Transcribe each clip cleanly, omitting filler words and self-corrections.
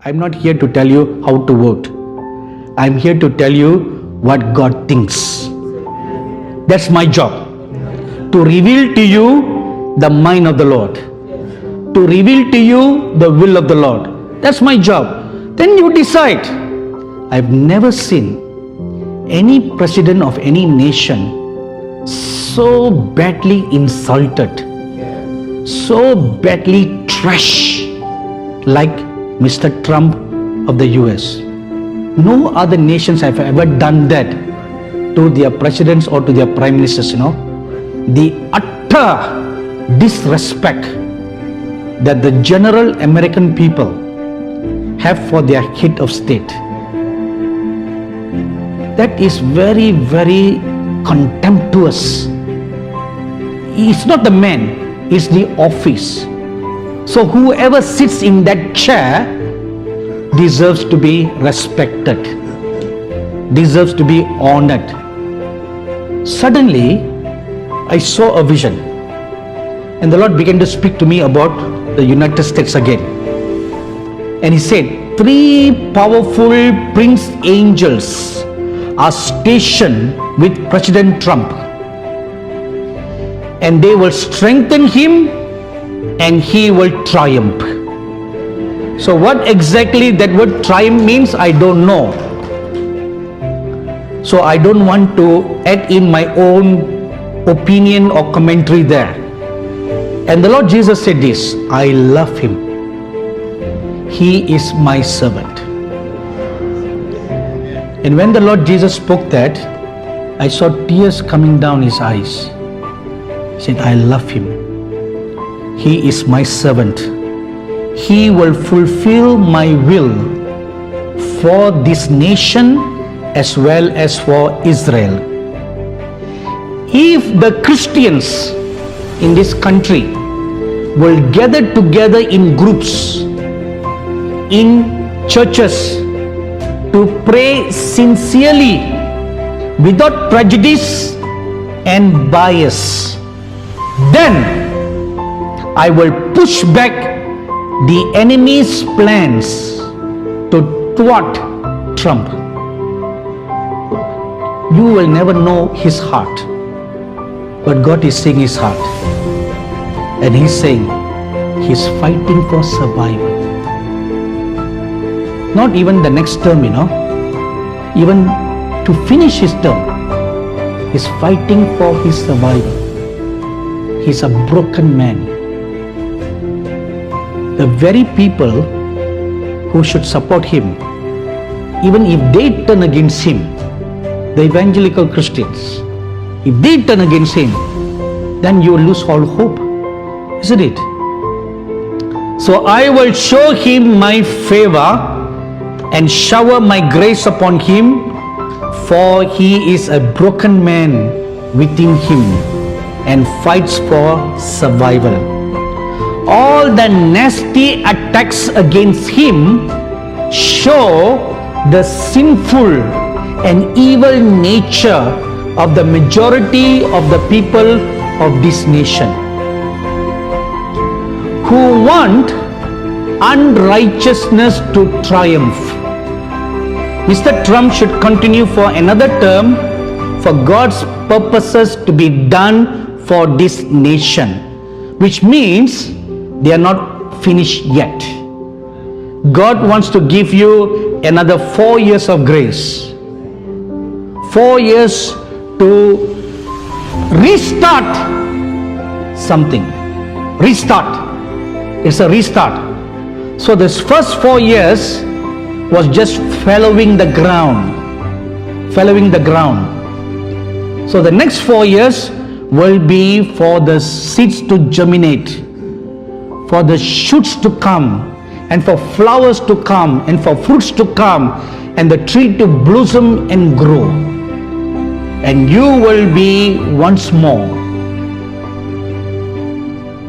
I'm not here to tell you how to vote. I'm here to tell you what God thinks. That's my job. To reveal to you the mind of the Lord. To reveal to you the will of the Lord. That's my job. Then you decide. I've never seen any president of any nation so badly insulted, so badly trashed like Mr. Trump of the US. No other nations have ever done that to their presidents or to their prime ministers, The utter disrespect that the general American people have for their head of state. That is very, very contemptuous. It's not the man, it's the office. So whoever sits in that chair deserves to be respected, deserves to be honored. Suddenly, I saw a vision, and the Lord began to speak to me about the United States again. And He said, 3 powerful prince angels are stationed with President Trump, and they will strengthen him and he will triumph. So what exactly that word triumph means, I don't know. So I don't want to add in my own opinion or commentary there. And the Lord Jesus said this, I love him. He is my servant. And when the Lord Jesus spoke that, I saw tears coming down his eyes. He said, I love him. He is my servant. He will fulfill my will for this nation as well as for Israel. If the Christians in this country will gather together in groups, in churches, to pray sincerely, without prejudice and bias, then I will push back the enemy's plans to thwart Trump. You will never know his heart, but God is seeing his heart, and He's saying He's fighting for survival. Not even the next term, even to finish his term, he's fighting for his survival. He's a broken man. The very people who should support him, even if they turn against him, the evangelical Christians, if they turn against him, then you will lose all hope, isn't it? So I will show him my favor and shower my grace upon him, for he is a broken man within him and fights for survival. All the nasty attacks against him show the sinful and evil nature of the majority of the people of this nation, who want unrighteousness to triumph. Mr. Trump should continue for another term for God's purposes to be done for this nation, which means they are not finished yet. God wants to give you another 4 years of grace, 4 years to restart something. Restart. It's a restart. So this first 4 years was just fallowing the ground. So the next 4 years will be for the seeds to germinate, for the shoots to come, and for flowers to come, and for fruits to come, and the tree to blossom and grow. And you will be once more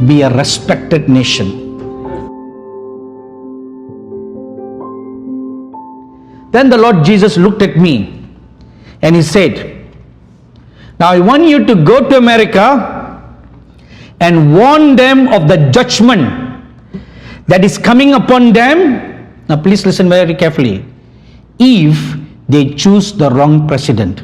be a respected nation. Then the Lord Jesus looked at me and He said, now I want you to go to America and warn them of the judgment that is coming upon them Now please listen very carefully. If they choose the wrong president,